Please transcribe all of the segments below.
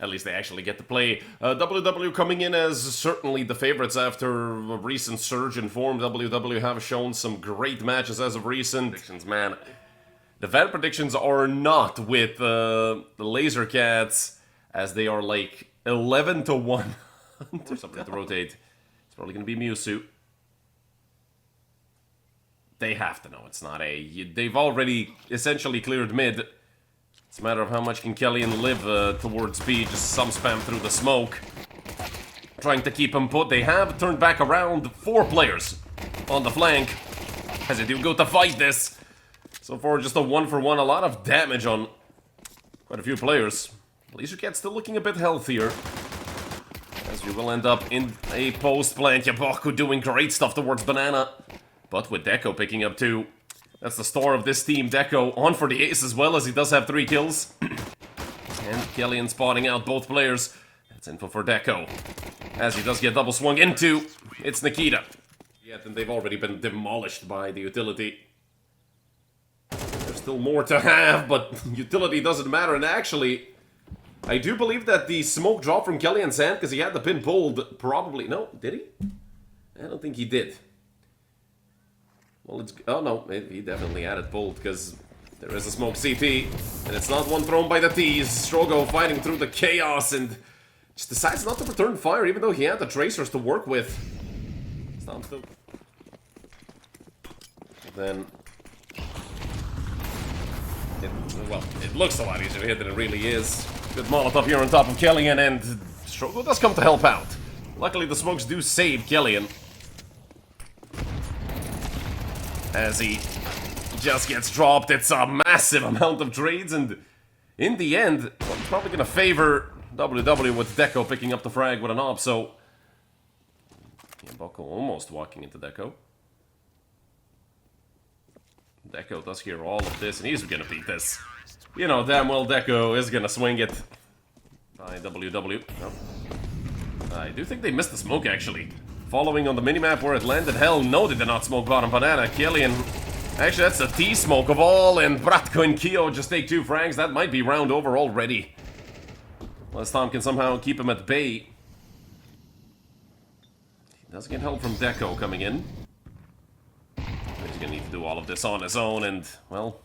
At least they actually get to play. WW coming in as certainly the favorites after a recent surge in form. WW have shown some great matches as of recent. Predictions, man. The fan predictions are not with the Laser Cats, as they are like 11-1. There's something to rotate. It's probably going to be Mewtwo. They have to know it's not A. They've already essentially cleared mid. It's a matter of how much can Kellyan live towards B. Just some spam through the smoke. Trying to keep him put. They have turned back around 4 players on the flank. As they do go to fight this. So far, just a 1-for-1. A lot of damage on quite a few players. Laser Cat's still looking a bit healthier. As we will end up in a post plant. Yabaku doing great stuff towards Banana. But with Deco picking up 2. That's the star of this team. Deco on for the ace as well, as he does have 3 kills. And Kellyan spotting out both players. That's info for Deco. As he does get double swung into, it's Nikita. Yet, and they've already been demolished by the utility. There's still more to have, but utility doesn't matter. And actually, I do believe that the smoke dropped from Kellyan's hand because he had the pin pulled. Probably. No, did he? I don't think he did. Well, it's... Oh, no. He definitely had it pulled because there is a smoke CT. And it's not one thrown by the T's. Strogo fighting through the chaos and just decides not to return fire even though he had the tracers to work with. Stomps though. Then... It looks a lot easier to hit than it really is. Good Molotov here on top of Kellyan, and Strogo does come to help out. Luckily, the smokes do save Kellyan. As he just gets dropped. It's a massive amount of trades, and in the end, well, it's probably going to favor WW with Deco picking up the frag with an op, so... Boko almost walking into Deco. Deco does hear all of this, and he's gonna beat this. You know damn well Deco is gonna swing it. By WW. No. I do think they missed the smoke, actually. Following on the minimap where it landed, hell no, they did not smoke bottom Banana. Kellyan. Actually, that's the T-smoke of all, and Bratko and Kyo just take 2 frags. That might be round over already. Unless Tom can somehow keep him at bay. He does get help from Deco coming in. He's gonna need to do all of this on his own, and, well...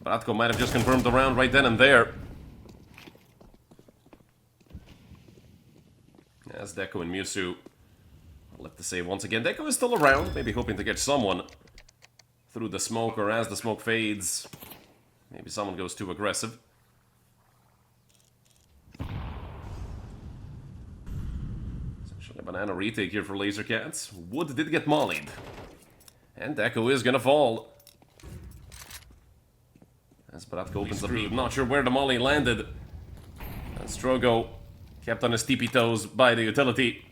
Bratko might have just confirmed the round right then and there. As Deco and Mewtwo left to save once again. Deco is still around, maybe hoping to get someone through the smoke, or as the smoke fades, maybe someone goes too aggressive. Essentially a banana retake here for Laser Cats. Wood did get mollied. And Deco is gonna fall. As Bratko opens up, not sure where the molly landed. And Strogo kept on his tippy toes by the utility.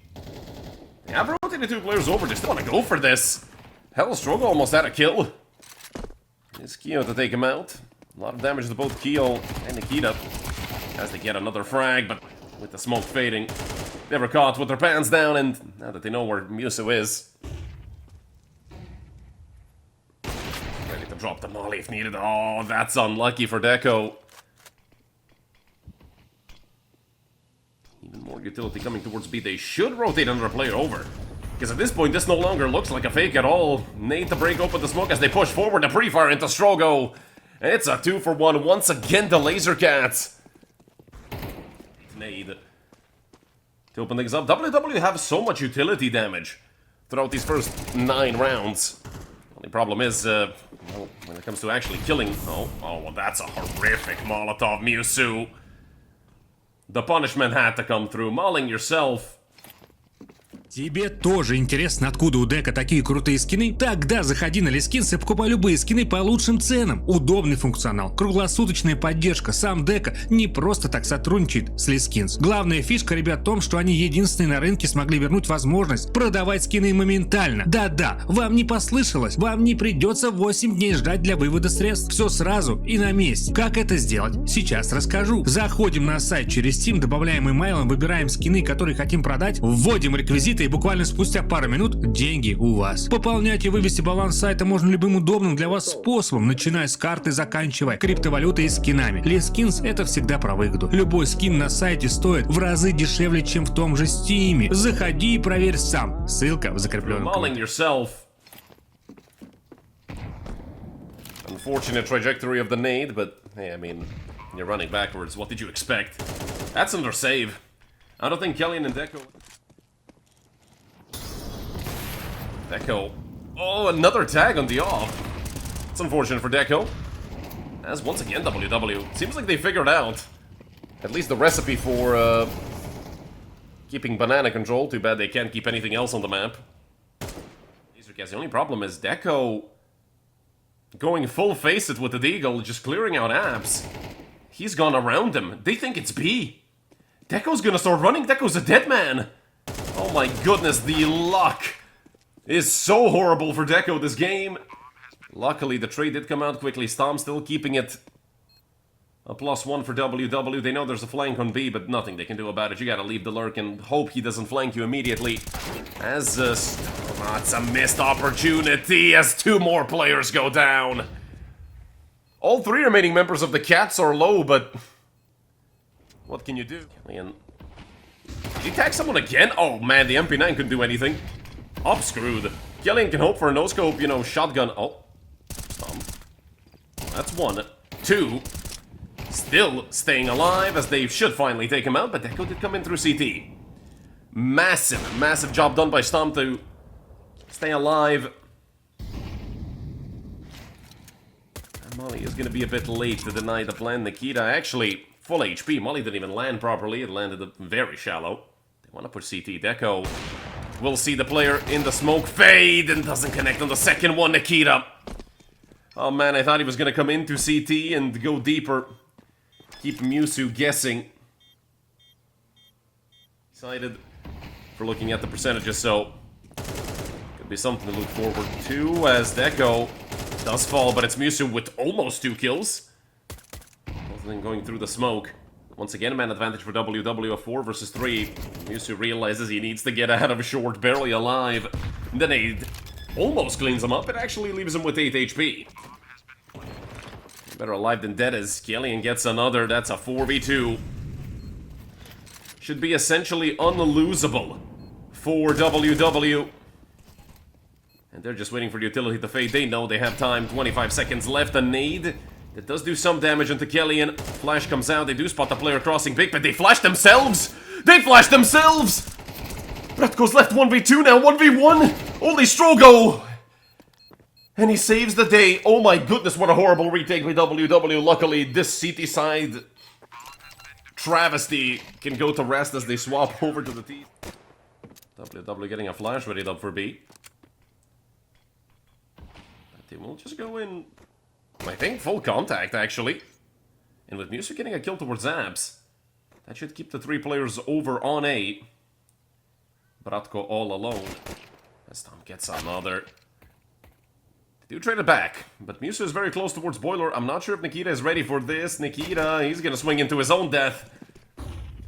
They have rotated 2 players over, they still want to go for this. Hell, Strogo almost had a kill. It's Kyo to take him out. A lot of damage to both Kyo and Nikita. As they get another frag, but with the smoke fading, they were caught with their pants down, and now that they know where Mewtwo is, ready to drop the molly if needed. Oh, that's unlucky for Deco. Even more utility coming towards B. They should rotate another player over. Because at this point, this no longer looks like a fake at all. Need to break open the smoke as they push forward the pre-fire into Strogo. It's a 2-for-1 once again, the Laser Cats. Nade. To open things up, WW have so much utility damage throughout these first 9 rounds. Only problem is, well, when it comes to actually killing... Oh, well, that's a horrific Molotov, Mewtwo. The punishment had to come through. Mauling yourself. Тебе тоже интересно, откуда у Дека такие крутые скины? Тогда заходи на Лискинс и покупай любые скины по лучшим ценам. Удобный функционал, круглосуточная поддержка. Сам Дека не просто так сотрудничает с Лискинс. Главная фишка, ребят, в том, что они единственные на рынке смогли вернуть возможность продавать скины моментально. Да-да, вам не послышалось, вам не придется 8 дней ждать для вывода средств. Все сразу и на месте. Как это сделать? Сейчас расскажу. Заходим на сайт через Steam, добавляем имейлом, выбираем скины, которые хотим продать, вводим реквизиты депозита, и буквально спустя пару минут деньги у вас. Пополнять и вывести баланс сайта можно любым удобным для вас способом, начиная с карты, заканчивая криптовалютой и скинами. Leskins — это всегда про выгоду. Любой скин на сайте стоит в разы дешевле, чем в том же Steam. Заходи и проверь сам. Ссылка в закрепленном комментарии. Unfortunate trajectory of the nade, but hey, I mean, you're running backwards. What did you expect? That's under save. I don't think Kellyan and Deco. Oh, another tag on the off. It's unfortunate for Deco. As once again, WW. Seems like they figured out at least the recipe for keeping banana control. Too bad they can't keep anything else on the map. The only problem is Deco going full face it with the Deagle, just clearing out abs. He's gone around him. They think it's B. Deco's gonna start running. Deco's a dead man. Oh my goodness, the luck is so horrible for Deco this game. Luckily, the trade did come out quickly. Stom still keeping it a +1 for WW. They know there's a flank on B, but nothing they can do about it. You gotta leave the lurk and hope he doesn't flank you immediately. As it's a missed opportunity as 2 more players go down. All 3 remaining members of the Cats are low, but what can you do? Kellyan. Did he tag someone again? Oh man, the MP9 couldn't do anything. Up screwed. Kellyan can hope for a no-scope, you know, shotgun. Oh. That's 1. 2. Still staying alive, as they should finally take him out, but Deco did come in through CT. Massive job done by Stom to stay alive. And Molly is going to be a bit late to deny the plan. Nikita actually full HP. Molly didn't even land properly. It landed very shallow. They want to push CT. Deco will see the player in the smoke fade and doesn't connect on the second one. Nikita. Oh man, I thought he was going to come into CT and go deeper. Keep Musu guessing. Excited for looking at the percentages, so could be something to look forward to as Deco does fall, but it's Musu with almost 2 kills. Both of them going through the smoke. Once again, a man advantage for WW of 4 versus 3. Musu realizes he needs to get out of short, barely alive. Then he almost cleans him up. It actually leaves him with 8 HP. Better alive than dead as Kellyan gets another. That's a 4v2. Should be essentially unlosable for WW. And they're just waiting for the utility to fade. They know they have time. 25 seconds left. A nade that does do some damage into Kellyan. Flash comes out. They do spot the player crossing big, but they flash themselves! They flash themselves! Bratko's left 1v2 now. 1v1! Only Strogo! And he saves the day. Oh my goodness, what a horrible retake by WW. Luckily, this CT side travesty can go to rest as they swap over to the T. WW getting a flash ready up for B. That team will just go in, I think, full contact, actually. And with Musu getting a kill towards Abs, that should keep the 3 players over on A. Bratko all alone. As Tom gets another. Do trade it back, but Musu is very close towards Boiler. I'm not sure if Nikita is ready for this. Nikita, he's gonna swing into his own death.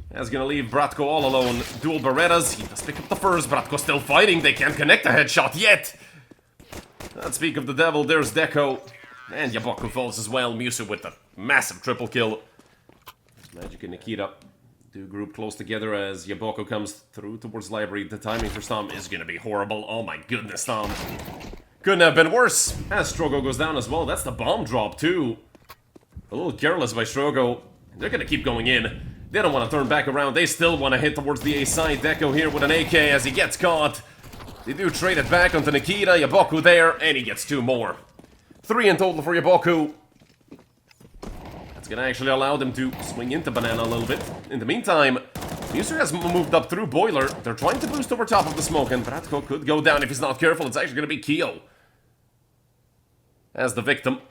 That's gonna leave Bratko all alone. Dual Berettas, he does pick up the first. Bratko still fighting, they can't connect a headshot yet. Let's speak of the devil, there's Deco. And Yaboku falls as well. Musu with a massive triple kill. Magic and Nikita do group close together as Yaboku comes through towards Library. The timing for Stom is gonna be horrible. Oh my goodness, Stom. Couldn't have been worse. As Strogo goes down as well. That's the bomb drop, too. A little careless by Strogo. They're gonna keep going in. They don't want to turn back around. They still want to hit towards the A side. Deco here with an AK as he gets caught. They do trade it back onto Nikita. Yaboku there, and he gets 2 more. 3 in total for Yaboku. That's gonna actually allow them to swing into Banana a little bit. In the meantime, Musu has moved up through Boiler. They're trying to boost over top of the smoke, and Bratko could go down if he's not careful. It's actually gonna be Keo as the victim.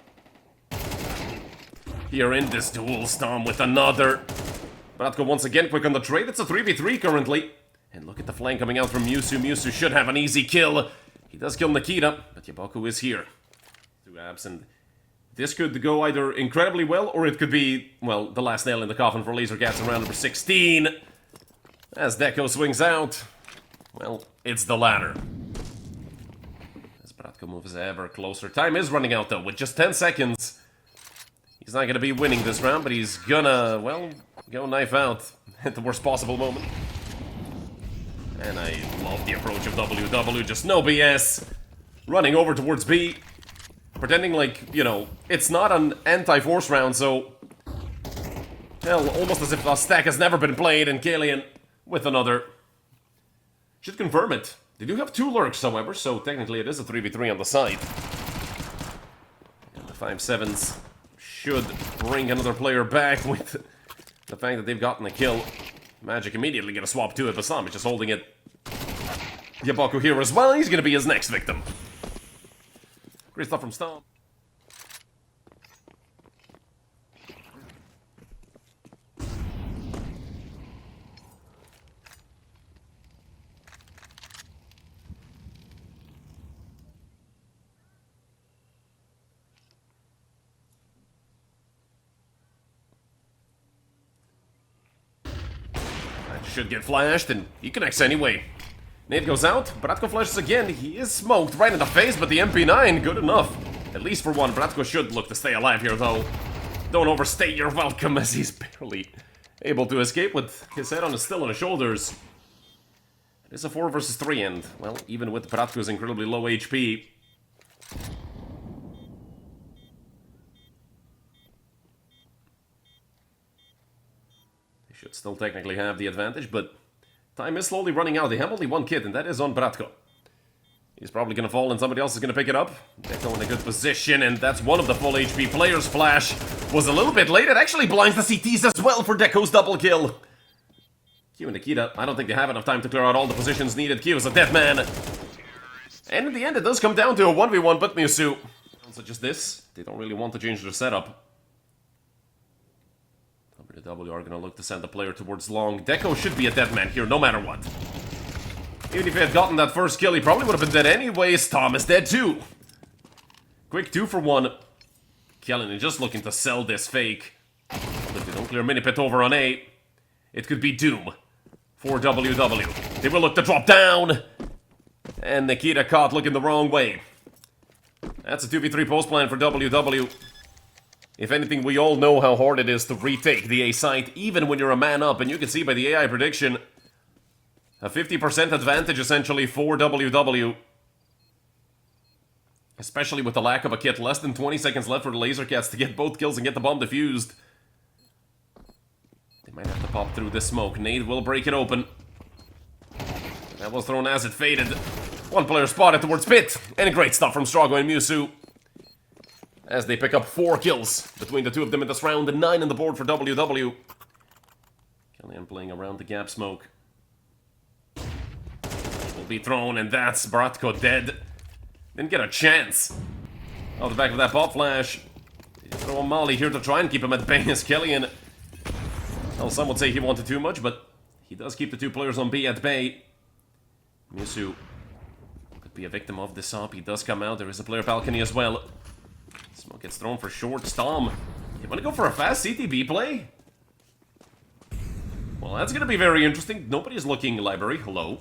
Here in this duel, Stom with another. Bratko once again quick on the trade. It's a 3v3 currently. And look at the flank coming out from Musu. Musu should have an easy kill. He does kill Nikita, but Yaboku is here. 2 abs, and this could go either incredibly well, or it could be, well, the last nail in the coffin for Laser Cats in round number 16. As Deco swings out. Well, it's the latter. As Bratko moves ever closer. Time is running out, though, with just 10 seconds. He's not gonna be winning this round, but he's gonna, well, go knife out at the worst possible moment. And I love the approach of WW, just no BS. Running over towards B. Pretending like, you know, it's not an anti-force round, so... Hell, almost as if a stack has never been played, and Kalian with another. Should confirm it. They do have 2 lurks, however, so technically it is a 3v3 on the side. And the 5-7s should bring another player back with the fact that they've gotten a kill. Magic immediately gonna swap to it, but Sam is just holding it. Yabaku here as well, he's gonna be his next victim. Great stuff from Stomp. Should get flashed, and he connects anyway. Nade goes out, Bratko flashes again. He is smoked right in the face, but the MP9, good enough. At least for one, Bratko should look to stay alive here, though. Don't overstay your welcome, as he's barely able to escape with his head still on his shoulders. It is a 4 versus 3, and, well, even with Bratko's incredibly low HP... should still technically have the advantage, but time is slowly running out. They have only 1 kit, and that is on Bratko. He's probably gonna fall, and somebody else is gonna pick it up. Deco in a good position, and that's one of the full HP players. Flash was a little bit late. It actually blinds the CTs as well for Deco's double kill. Q and Nikita, I don't think they have enough time to clear out all the positions needed. Q is a dead man. And in the end, it does come down to a 1v1, but Mewtwo. Such as this, they don't really want to change their setup. W are gonna look to send the player towards long. Deco should be a dead man here, no matter what. Even if he had gotten that first kill, he probably would have been dead anyways. Tom is dead too. Quick 2 for 1. Kellen is just looking to sell this fake. If they don't clear mini pit over on A, it could be doom for WW. They will look to drop down. And Nikita caught looking the wrong way. That's a 2v3 post plan for WW. If anything, we all know how hard it is to retake the A site, even when you're a man up, and you can see by the AI prediction, a 50% advantage essentially for WW. Especially with the lack of a kit, less than 20 seconds left for the Laser Cats to get both kills and get the bomb defused. They might have to pop through this smoke. Nade will break it open. That was thrown as it faded. One player spotted towards pit, and great stuff from Strogo and Mewtwo. As they pick up 4 kills between the 2 of them in this round, and 9 on the board for WW. Kellyanne playing around the gap smoke. Will be thrown, and that's Bratko dead. Didn't get a chance. Off the back of that pop flash. They throw a molly here to try and keep him at bay as Kellyanne. Well, some would say he wanted too much, but he does keep the 2 players on B at bay. Mewtwo could be a victim of this op. He does come out. There is a player balcony as well. Smoke gets thrown for short. Stom, you want to go for a fast CTB play? Well, that's going to be very interesting. Nobody's looking library. Hello.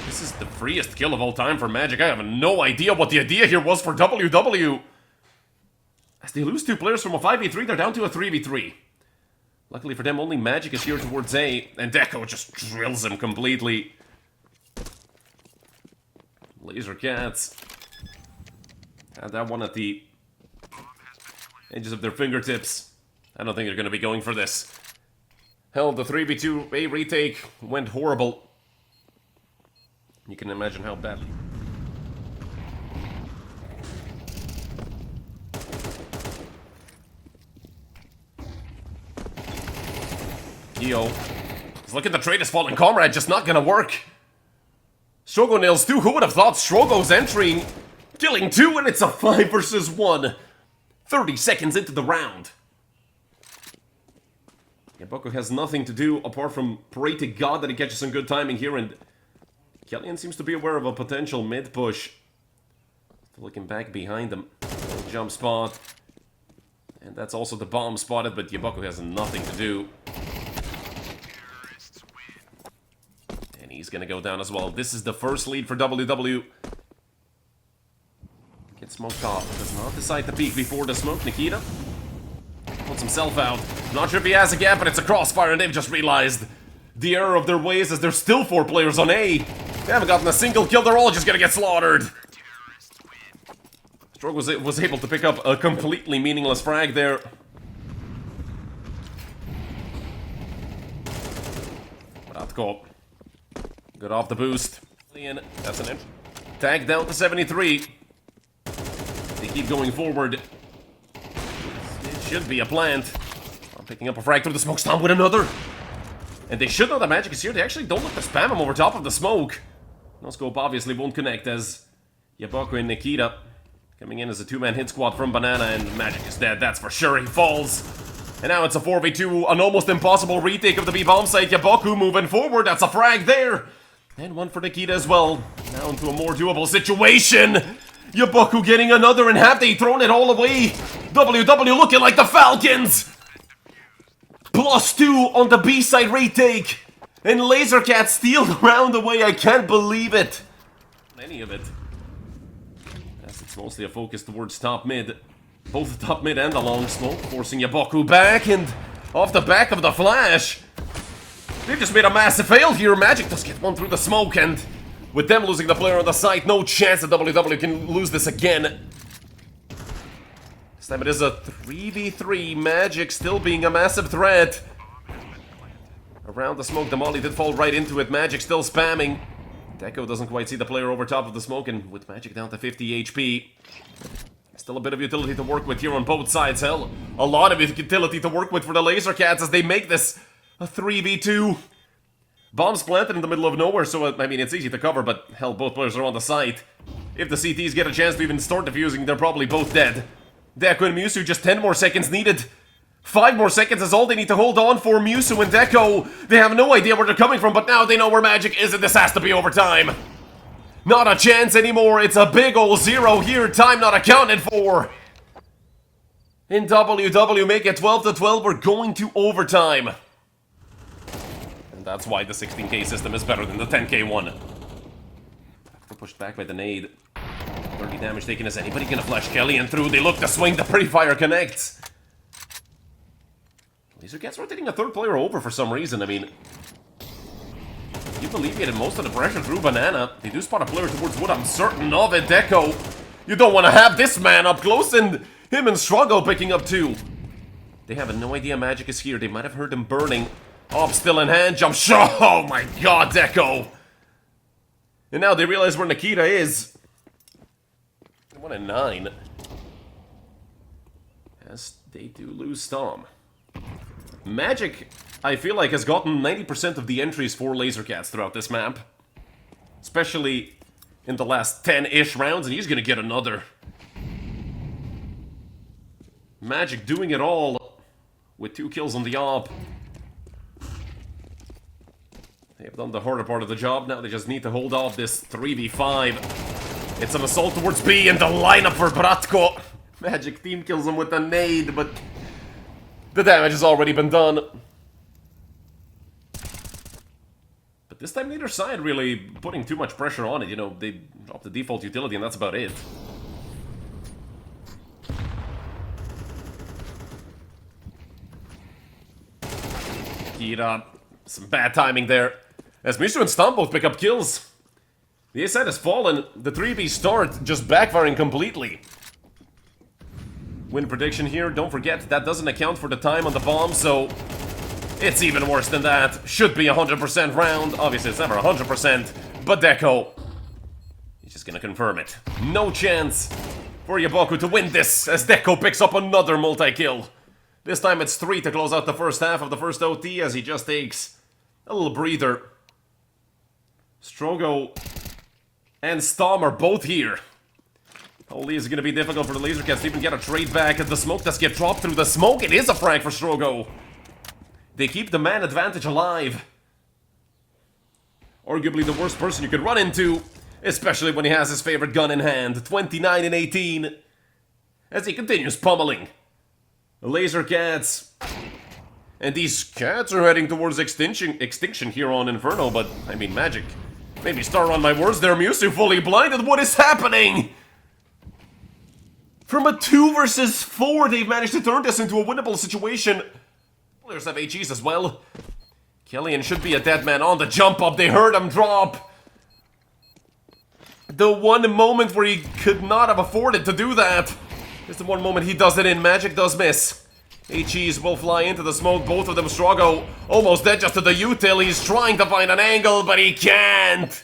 This is the freest kill of all time for Magic. I have no idea what the idea here was for WW. As they lose 2 players from a 5v3, they're down to a 3v3. Luckily for them, only Magic is here towards A, and Deco just drills him completely. Laser Cats had that one at the edges of their fingertips. I don't think they're going to be going for this. Hell, the 3v2 A retake went horrible. You can imagine how badly. Yo. Look at the trade is falling comrade, just not gonna work. Strogo nails 2. Who would have thought Strogo's entering, killing 2, and it's a 5 versus 1. 30 seconds into the round. Yabaku has nothing to do apart from pray to God that he catches some good timing here, and Kellyanne seems to be aware of a potential mid push. Looking back behind him. Jump spot. And that's also the bomb spotted, but Yabaku has nothing to do. And He's gonna go down as well. This is the first lead for WW. Gets smoked off. Does not decide to peek before the smoke. Nikita puts himself out. Not sure if he has a gap, but it's a crossfire, and they've just realized the error of their ways as there's still 4 players on A. They haven't gotten a single kill. They're all just gonna get slaughtered. Strogo was able to pick up a completely meaningless frag there. Bratko got off the boost. That's an inch. Tag down to 73. They keep going forward. It should be a plant. I'm picking up a frag through the smoke storm with another. And they should know that Magic is here. They actually don't look to spam him over top of the smoke. No scope obviously won't connect as Yabaku and Nikita coming in as a 2-man hit squad from Banana, and Magic is dead, that's for sure. He falls. And now it's a 4v2, an almost impossible retake of the B-bomb site. Yabaku moving forward, that's a frag there. And one for Nikita as well. Now into a more doable situation. Yabaku getting another, and have they thrown it all away? WW looking like the Falcons. +2 on the B-side retake. And Lasercat steal the round away, I can't believe it. Any of it. As it's mostly a focus towards top mid. Both the top mid and the long smoke, forcing Yabaku back, and off the back of the flash. They've just made a massive fail here. Magic does get one through the smoke, and with them losing the player on the site, no chance that WW can lose this again. This time it is a 3v3, Magic still being a massive threat. Around the smoke, the molly did fall right into it. Magic still spamming. Deco doesn't quite see the player over top of the smoke, and with Magic down to 50 HP. Still a bit of utility to work with here on both sides. Hell, a lot of utility to work with for the Lasercats as they make this a 3v2. Bombs planted in the middle of nowhere, so I mean, it's easy to cover, but hell, both players are on the site. If the CTs get a chance to even start defusing, they're probably both dead. Deco and Musu, just 10 more seconds needed. 5 more seconds is all they need to hold on for. Musu and Deco, they have no idea where they're coming from, but now they know where Magic is, and this has to be overtime. Not a chance anymore. It's a big ol' 0 here. Time not accounted for. In WW, make it 12-12. We're going to overtime. And that's why the 16k system is better than the 10k one. Pushed back by the nade. 30 damage taken. Is anybody gonna flash Kellyan through? They look to swing. The pre-fire connects. Lasercats rotating a third player over for some reason. I mean, you alleviated most of the pressure through Banana. They do spot a player towards wood, I'm certain of it. Deco, you don't want to have this man up close, and him and Struggle picking up 2. They have no idea Magic is here. They might have heard him burning. Op still in hand, jump shot. Oh my god, Deco. And now they realize where Nikita is. 1 and 9. As they do lose Storm. Magic, I feel like, has gotten 90% of the entries for Lasercats throughout this map. Especially in the last 10-ish rounds, and he's gonna get another. Magic doing it all with 2 kills on the op. They have done the harder part of the job, now they just need to hold off this 3v5. It's an assault towards B, and the lineup for Bratko. Magic team kills him with a nade, but the damage has already been done. But this time neither side really putting too much pressure on it. You know, they drop the default utility and that's about it. Kira, some bad timing there. As Misu and Stomp both pick up kills. The A side has fallen. The 3v start just backfiring completely. Win prediction here, don't forget, that doesn't account for the time on the bomb, so it's even worse than that. Should be 100% round. Obviously, it's never 100%, but Deco, he's just gonna confirm it. No chance for Yabaku to win this, as Deco picks up another multi-kill. This time it's 3 to close out the first half of the first OT, as he just takes a little breather. Strogo and Stom are both here. Holy, is it going to be difficult for the Lasercats to even get a trade back as the smoke does get dropped through the smoke. It is a frag for Strogo. They keep the man advantage alive. Arguably the worst person you could run into, especially when he has his favorite gun in hand. 29 and 18 as he continues pummeling. The Lasercats And these cats are heading towards extinction here on Inferno, but, I mean, Magic. Maybe star on my words there, Musu fully blinded. What is happening? From a 2 versus 4, they've managed to turn this into a winnable situation. Players have HEs as well. Killian should be a dead man on the jump up. They heard him drop. The one moment where he could not have afforded to do that. Just the one moment he does it in. Magic does miss. HEs will fly into the smoke. Both of them Strogo almost dead just to the util. He's trying to find an angle, but he can't.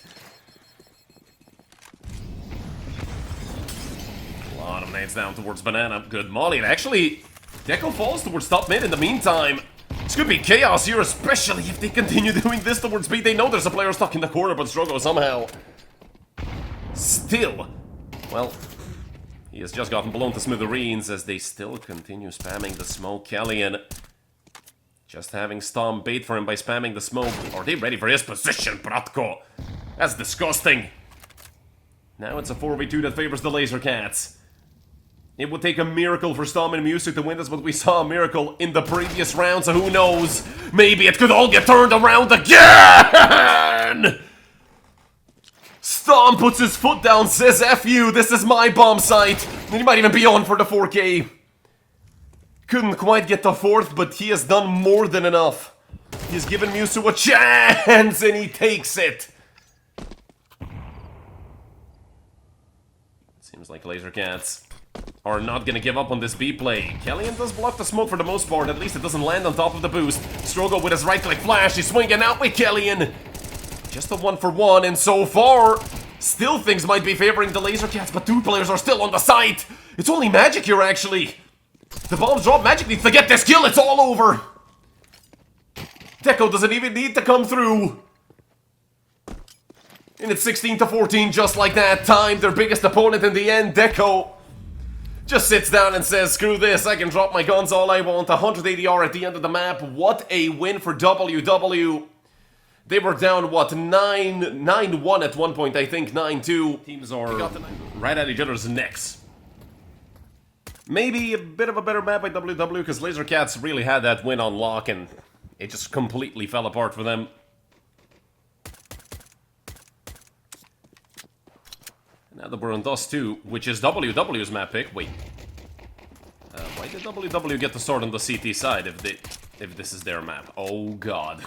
A lot of nades down towards Banana. Good molly. And actually, Deco falls towards top mid in the meantime. This could be chaos here, especially if they continue doing this towards B. They know there's a player stuck in the corner, but Strogo somehow still, well, he has just gotten blown to smithereens as they still continue spamming the smoke. Killian just having Stom bait for him by spamming the smoke. Are they ready for his position, Bratko? That's disgusting. Now it's a 4v2 that favors the Laser Cats. It would take a miracle for Stom and Musu to win this, but we saw a miracle in the previous round, so who knows? Maybe it could all get turned around again! Stom puts his foot down, says F you, this is my bomb site. And he might even be on for the 4K. Couldn't quite get the 4th, but he has done more than enough. He's given Musu a chance, and he takes it. Seems like Laser Cats are not gonna give up on this B play. Killian does block the smoke for the most part, at least it doesn't land on top of the boost. Strogo with his right click flash, he's swinging out with Killian. Just a 1-for-1, and so far, still things might be favoring the Laser Cats, but 2 players are still on the site. It's only Magic here, actually. The bombs drop, Magic needs to get this kill, it's all over. Deco doesn't even need to come through. And it's 16-14, just like that. Time their biggest opponent in the end, Deco just sits down and says, screw this, I can drop my guns all I want. 180R at the end of the map. What a win for WW. They were down, what, 9-1 at one point, I think, 9-2. Teams are right at each other's necks. Maybe a bit of a better map by WW, because Laser Cats really had that win on lock, and it just completely fell apart for them. Now that we're on Dust 2, which is WW's map pick. Wait. Why did WW get the sword on the CT side if this is their map? Oh god.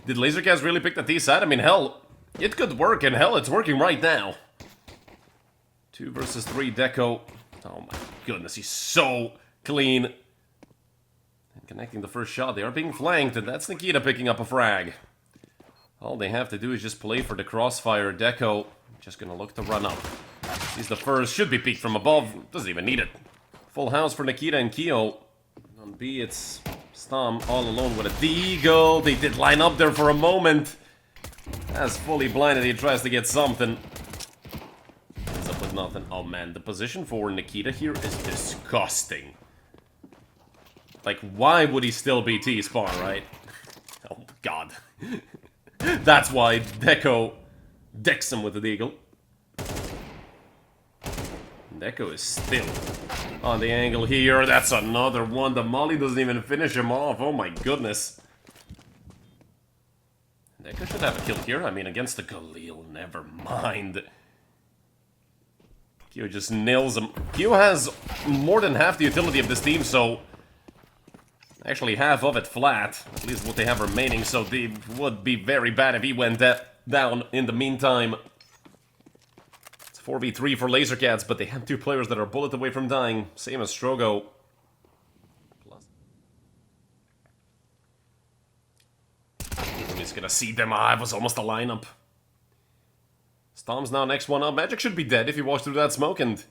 Did Laser Cats really pick the T side? I mean, hell, it could work, and hell, it's working right now. 2 versus 3 Deco. Oh my goodness, he's so clean. And connecting the first shot, they are being flanked, and that's Nikita picking up a frag. All they have to do is just play for the crossfire. Deco just gonna look to run up. He's the first, should be peeked from above, doesn't even need it. Full house for Nikita and Keo. On B, it's Stom all alone with a deagle. They did line up there for a moment. As fully blinded, he tries to get something. Ends up with nothing. Oh man, the position for Nikita here is disgusting. Like, why would he still be T-spawn, right? Oh god. That's why Deco decks him with the deagle. Deco is still on the angle here. That's another one. The molly doesn't even finish him off. Oh my goodness. Deco should have a kill here. I mean, against the Galil, never mind. Kyo just nails him. Kyo has more than half the utility of this team, so actually half of it flat. At least what they have remaining, so it would be very bad if he went down in the meantime. 4v3 for Laser Cats, but they have 2 players that are bullet away from dying. Same as Strogo. He's gonna see them. It was almost a lineup. Stom's now next one up. Magic should be dead if he walks through that smoke, and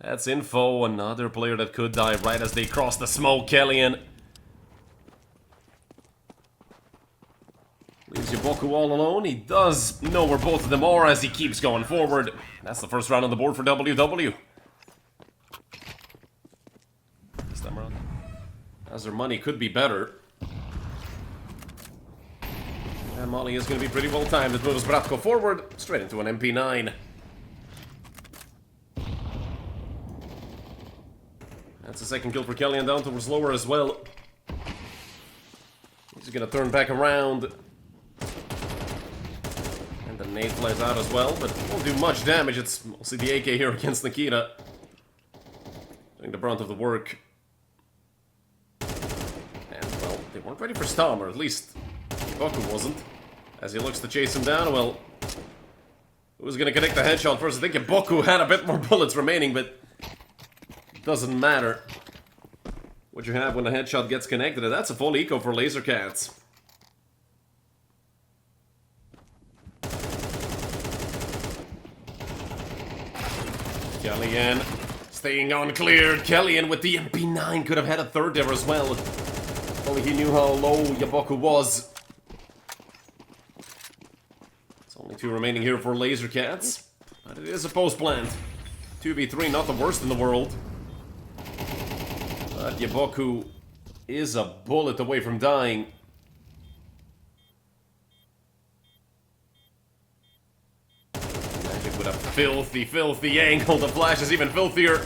that's info. Another player that could die right as they cross the smoke. Killian leaves Yuboku all alone. He does know where both of them are as he keeps going forward. That's the first round on the board for WW. This time around, as their money could be better. And Molly is going to be pretty well timed. It moves Bratko forward, straight into an MP9. That's the second kill for Killian, down towards lower as well. gonna turn back around. And the nade flies out as well, but won't do much damage. It's mostly the AK here against Nikita. Doing the brunt of the work. And, well, they weren't ready for Ktom, or at least Boku wasn't. As he looks to chase him down, well... Who's gonna connect the headshot first? I think Boku had a bit more bullets remaining, but... It doesn't matter what you have when the headshot gets connected, and that's a full eco for Laser Cats. Kellyan staying uncleared. Kellyan with the MP9 could have had a third there as well. If only he knew how low Yaboku was. It's only 2 remaining here for Laser Cats. But it is a post-plant. 2v3, not the worst in the world. But Yaboku is a bullet away from dying. Magic with a filthy, filthy angle. The flash is even filthier,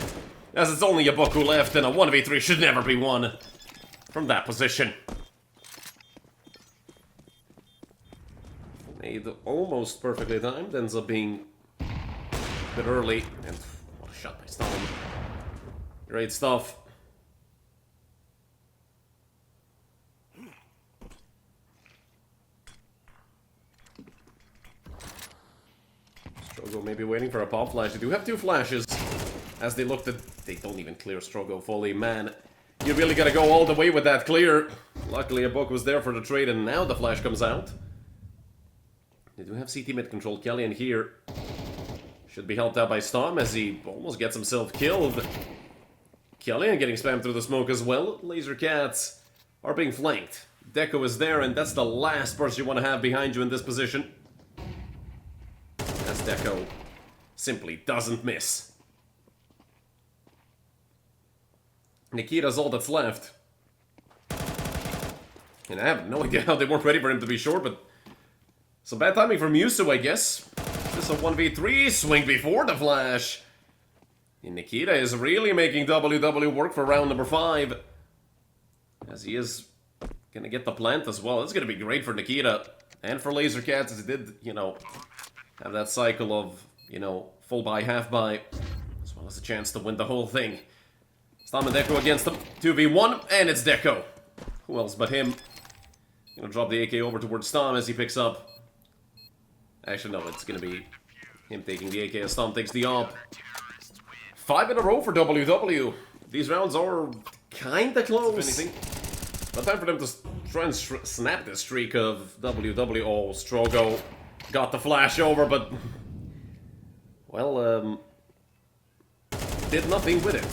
as it's only Yaboku left, and a 1v3 should never be won from that position. Made almost perfectly timed, ends up being a bit early, and what a shot by Ktom. Great stuff. Strogo may be waiting for a pop flash. They do have 2 flashes. As they looked at... They don't even clear Strogo fully. Man, you really gotta go all the way with that clear. Luckily, a book was there for the trade, and now the flash comes out. They do have CT mid control. Kellyan here should be helped out by Ktom as he almost gets himself killed. Kellyan getting spammed through the smoke as well. Laser Cats are being flanked. Deco is there, and that's the last person you want to have behind you in this position. As Deco simply doesn't miss. Nikita's all that's left. And I have no idea how they weren't ready for him to be short, but some bad timing from Yusu, I guess. Just a 1v3 swing before the flash. And Nikita is really making WW work for round number 5. As he is gonna get the plant as well. It's gonna be great for Nikita and for Laser Cats, as he did, you know, have that cycle of, you know, full buy, half buy, as well as a chance to win the whole thing. Ktom and Deco against them. 2v1, and it's Deco. Who else but him? Gonna drop the AK over towards Ktom as he picks up. Actually, no, it's gonna be him taking the AK as Ktom takes the op. 5 in a row for WW. These rounds are kinda close, if anything. But time for them to try and snap this streak of WW. Oh, Strogo got the flash over, but... Well, did nothing with it.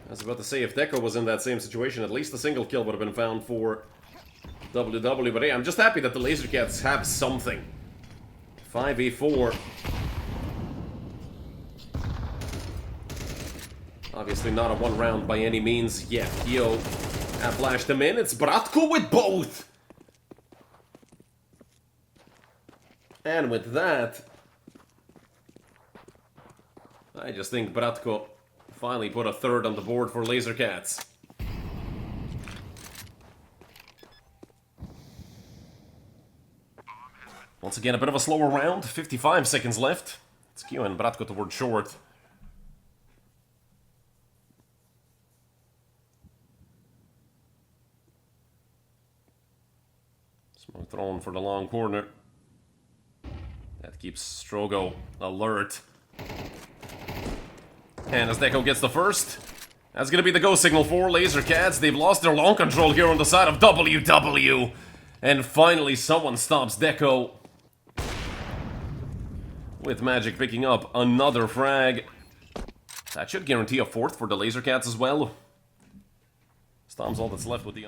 I was about to say, if Deco was in that same situation, at least a single kill would have been found for WW. But hey, I'm just happy that the Laser Cats have something. 5v4. Obviously not a 1 round by any means yet. Yo, I flashed him in. It's Bratko with both. And with that, I just think Bratko finally put a 3rd on the board for Laser Cats. Once again, a bit of a slower round. 55 seconds left. It's Q and Bratko towards short. Smoke thrown for the long corner. That keeps Strogo alert. And as Deco gets the first, that's gonna be the go signal for Laser Cats. They've lost their long control here on the side of WW. And finally, someone stops Deco. With Magic picking up another frag. That should guarantee a 4th for the Laser Cats as well. Ktom's all that's left with the...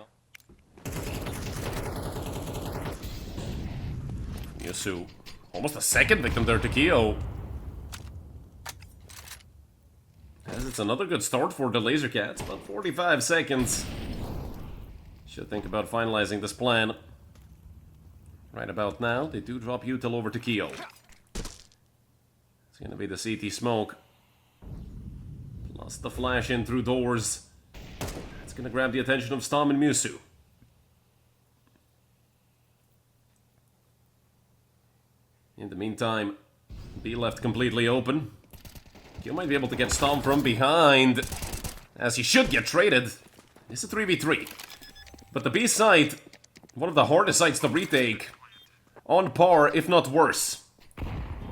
Yusu. Almost a 2nd victim there to Kyo. As it's another good start for the Laser Cats, but 45 seconds. Should think about finalizing this plan. Right about now, they do drop Util over to Kyo. It's gonna be the CT smoke. Plus the flash in through doors. It's gonna grab the attention of Ktom and Musu. In the meantime, B left completely open. You might be able to get Stomp from behind, as he should get traded. It's a 3v3. But the B side, one of the hardest sides to retake. On par, if not worse,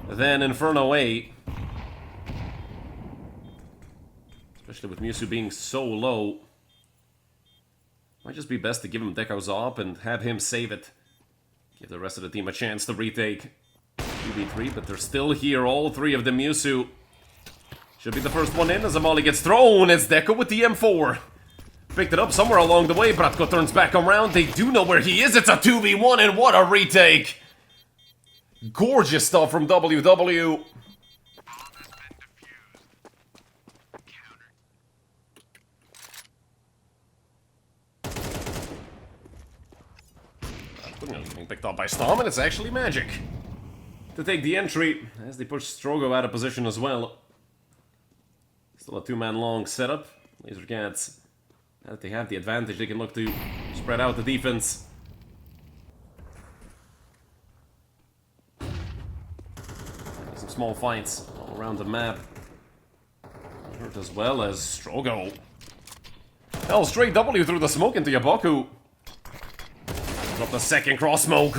than Inferno A. Especially with Musu being so low. Might just be best to give him Deco's op and have him save it. Give the rest of the team a chance to retake 2v3, but they're still here, all three of the Musu. Should be the first one in as a molly gets thrown. It's Deco with the M4. Picked it up somewhere along the way. Bratko turns back around. They do know where he is. It's a 2v1 and what a retake. Gorgeous stuff from WW. Being picked up by Storm, and it's actually Magic to take the entry as they push Strogo out of position as well. Still a two-man long setup. Laser Cats, now that they have the advantage, they can look to spread out the defense. Some small fights all around the map. Hurt as well as Strogo. Hell, straight W through the smoke into Yaboku. Drop the second cross smoke.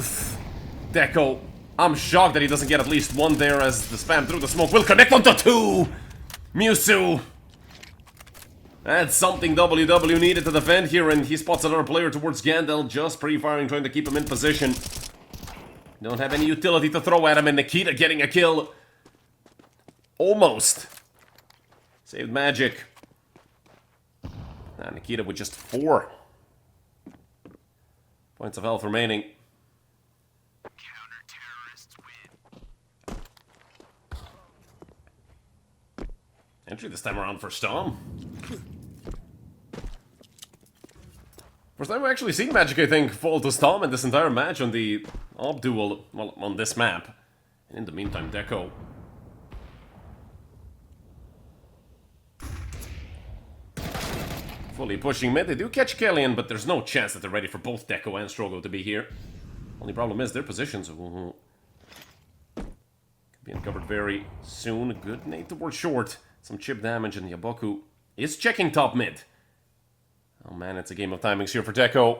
Deco. I'm shocked that he doesn't get at least one there as the spam through the smoke will connect onto two. Musu. That's something WW needed to defend here, and he spots another player towards Gandalf, just pre-firing, trying to keep him in position. Don't have any utility to throw at him, and Nikita getting a kill. Almost. Saved Magic. Nikita with just 4 points of health remaining. Entry this time around for Stom. First time we've actually seen Magic, I think, fall to Stom in this entire match on the Ob duel, well, on this map. And in the meantime, Deco. Fully pushing mid. They do catch Kellyan, but there's no chance that they're ready for both Deco and Strogo to be here. Only problem is their positions. Could be uncovered very soon. Good nade towards short. Some chip damage, and Yaboku is checking top mid. Oh man, it's a game of timings here for Deco.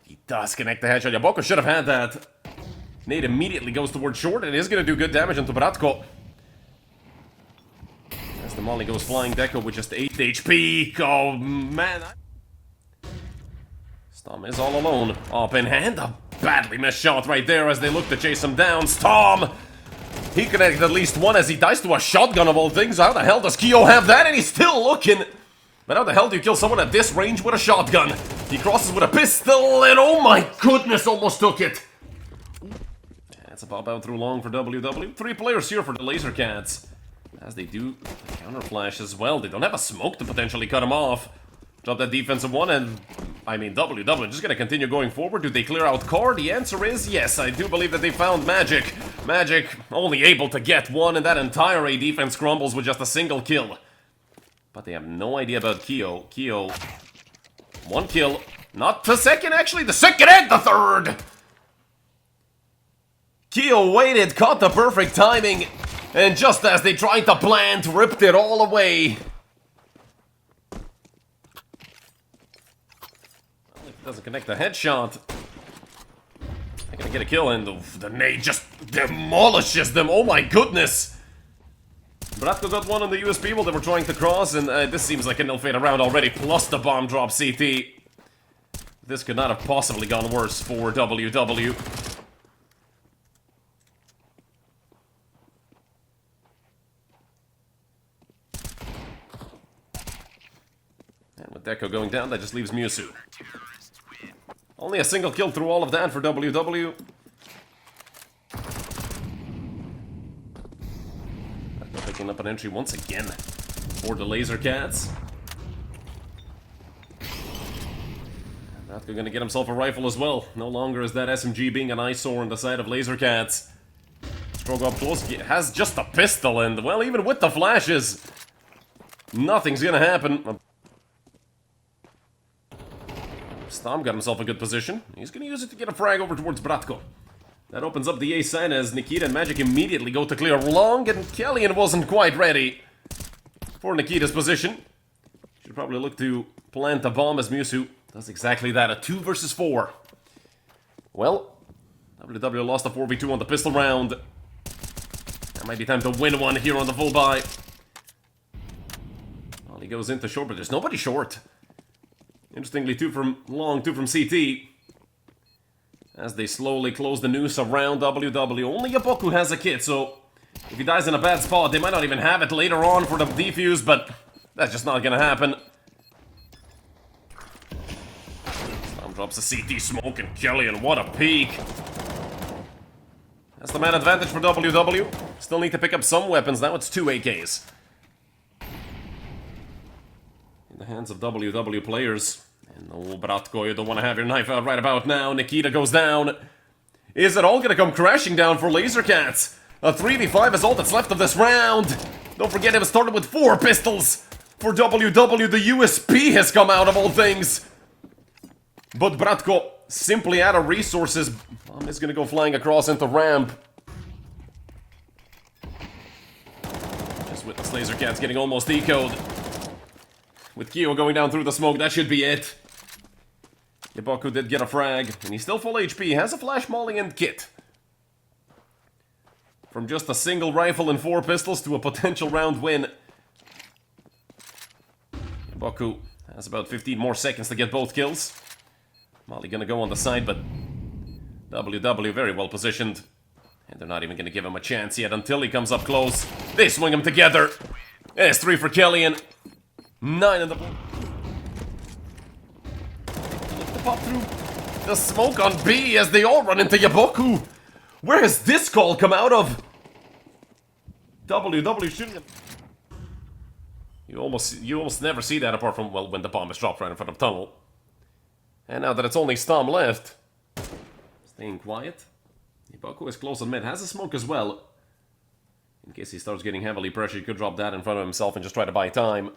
He does connect the headshot. Yaboku should have had that. Nade immediately goes towards short, and it is going to do good damage onto Bratko. As the molly goes flying, Deco with just 8 HP. Oh man. Stom is all alone. Up in hand. A badly missed shot right there as they look to chase him down. Stom! He connected at least one as he dies to a shotgun of all things. How the hell does Kyo have that? And he's still looking. But how the hell do you kill someone at this range with a shotgun? He crosses with a pistol and oh my goodness, almost took it. That's a pop out through long for WW. 3 players here for the Laser Cats. As they do counter flash as well. They don't have a smoke to potentially cut him off. Drop that defensive one and, I mean, WW just gonna continue going forward. Do they clear out core? The answer is yes. I do believe that they found Magic. Magic only able to get one, and that entire A defense crumbles with just a single kill. But they have no idea about Kyo. Kyo, 1 kill. Not the second, actually. The second and the third! Kyo waited, caught the perfect timing, and just as they tried to plant, ripped it all away. Doesn't connect the headshot. They're gonna get a kill, and the nade just demolishes them. Oh my goodness! Bratko got one on the USP while they were trying to cross, and this seems like an ill-fated round already, plus the bomb drop CT. This could not have possibly gone worse for WW. And with Deco going down, that just leaves Musu. Only a single kill through all of that for WW. Picking up an entry once again for the Laser Cats. Bratko gonna get himself a rifle as well. No longer is that SMG being an eyesore on the side of Laser Cats. Strogo up close, has just a pistol, and well, even with the flashes, nothing's gonna happen. Stom got himself a good position. He's gonna use it to get a frag over towards Bratko. That opens up the A side as Nikita and Magic immediately go to clear long, and Kellyan wasn't quite ready for Nikita's position. Should probably look to plant a bomb as Musu does exactly that, a 2 versus 4. Well, WW lost a 4v2 on the pistol round. That might be time to win one here on the full buy. Well, he goes into short, but there's nobody short. Interestingly, 2 from long, 2 from CT. As they slowly close the noose around WW. Only Yaboku has a kit, so if he dies in a bad spot, they might not even have it later on for the defuse, but that's just not gonna happen. Stom drops a CT smoke, and Kellyan, what a peek. That's the man advantage for WW. Still need to pick up some weapons, now it's 2 AKs. In the hands of WW players. And oh, Bratko, you don't want to have your knife out right about now. Nikita goes down. Is it all gonna come crashing down for Laser Cats? A 3v5 is all that's left of this round. Don't forget it was started with 4 pistols. For WW, the USP has come out of all things. But Bratko, simply out of resources. Bomb is gonna go flying across into ramp. Just witness Laser Cats getting almost ecoed. With Kyo going down through the smoke, that should be it. Yaboku did get a frag, and he's still full HP, has a flash molly and kit. From just a single rifle and 4 pistols to a potential round win. Yaboku has about 15 more seconds to get both kills. Molly gonna go on the side, but WW very well positioned. And they're not even gonna give him a chance yet until he comes up close. They swing him together. S3 for Kellyan. 9 in the ball. Pop through the smoke on B as they all run into Yaboku. Where has this call come out of? WW shooting him. You almost never see that apart from, well, when the bomb is dropped right in front of tunnel. And now that it's only Stom left, staying quiet. Yaboku is close on mid, has a smoke as well. In case he starts getting heavily pressured, he could drop that in front of himself and just try to buy time.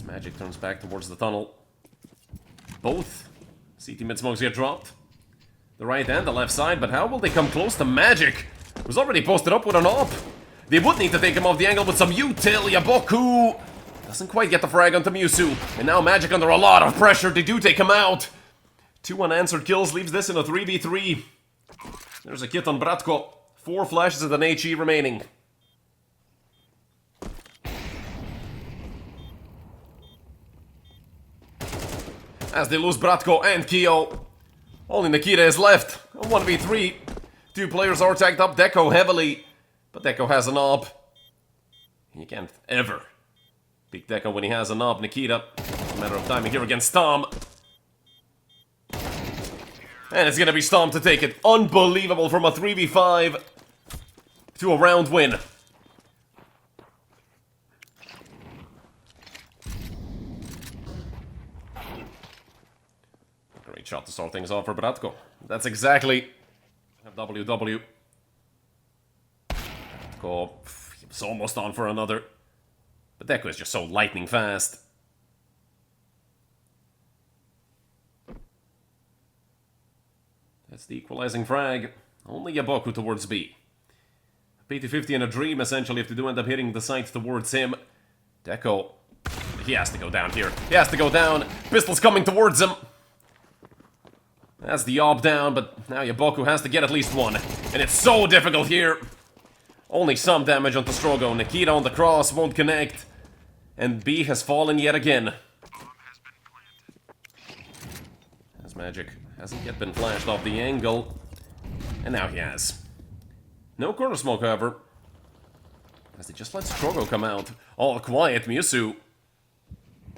Magic turns back towards the tunnel. Both CT mid smokes get dropped. The right and the left side, but how will they come close to Magic? Who's already posted up with an op. They would need to take him off the angle with some util. Yaboku doesn't quite get the frag onto Musu. And now Magic under a lot of pressure. They do take him out. 2 unanswered kills leaves this in a 3v3. There's a kit on Bratko. 4 flashes and an HE remaining. As they lose Bratko and Kyo. Only Nikita is left. A 1v3. 2 players are tagged up. Deco heavily. But Deco has an op. You can't ever pick Deco when he has an op. Nikita, it's a matter of timing here against Stom. And it's gonna be Stom to take it. Unbelievable from a 3v5 to a round win. Great shot to start things off for Bratko. That's exactly WW. Bratko, he was almost on for another. But Deco is just so lightning fast. That's the equalizing frag. Only Yaboku towards B. A PT-50 and a dream, essentially, if they do end up hitting the sights towards him. Deco, he has to go down here. He has to go down. Pistols coming towards him. That's the op down, but now Yaboku has to get at least one. And it's so difficult here. Only some damage onto Strogo. Nikita on the cross, won't connect. And B has fallen yet again. As Magic hasn't yet been flashed off the angle. And now he has. No corner smoke, however. As they just let Strogo come out. All quiet, Musu.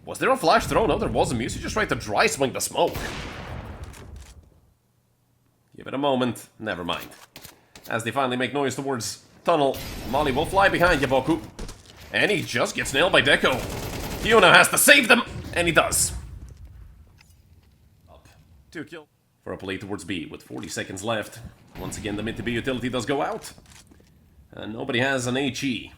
Was there a flash throw? No, there wasn't. Musu just tried to dry swing the smoke. Give it a moment. Never mind. As they finally make noise towards tunnel, Molly will fly behind Yaboku. And he just gets nailed by Deco. Hyuna has to save them, and he does. Up. 2 kills. For a play towards B with 40 seconds left. Once again, the mid-to-B utility does go out. And nobody has an HE.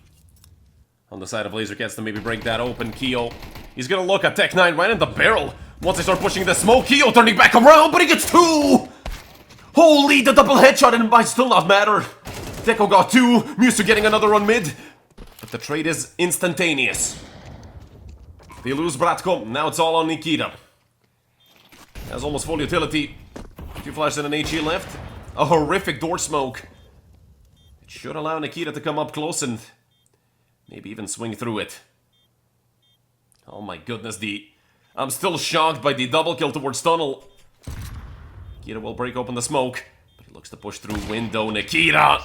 On the side of Laser Cats to maybe break that open. Kyo, he's gonna look at Tech 9 right in the barrel. Once they start pushing the smoke, Keo turning back around, but he gets 2! Holy, the double headshot and it might still not matter. Deco got 2, Musu getting another on mid. But the trade is instantaneous. They lose Bratko, now it's all on Nikita. Has almost full utility. 2 flashes and an HE left. A horrific door smoke. It should allow Nikita to come up close and maybe even swing through it. Oh my goodness, I'm still shocked by the double kill towards tunnel. Nikita will break open the smoke, but he looks to push through window. Nikita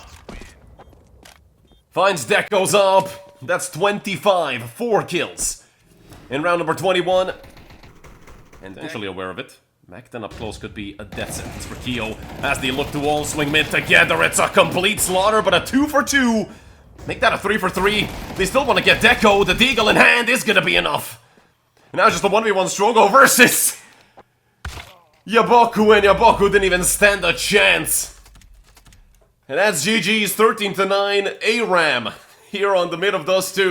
finds deck, goes up. That's 25, 4 kills in round number 21. And actually aware of it. Macton up close could be a death sentence for Keo as they look to all swing mid together. It's a complete slaughter, but a 2 for 2. Make that a 3 for 3. They still want to get Deco. The Deagle in hand is going to be enough. And now it's just a 1v1 Strogo versus Yaboku, and Yaboku didn't even stand a chance. And that's GG's 13-9 ARAM here on the mid of those two.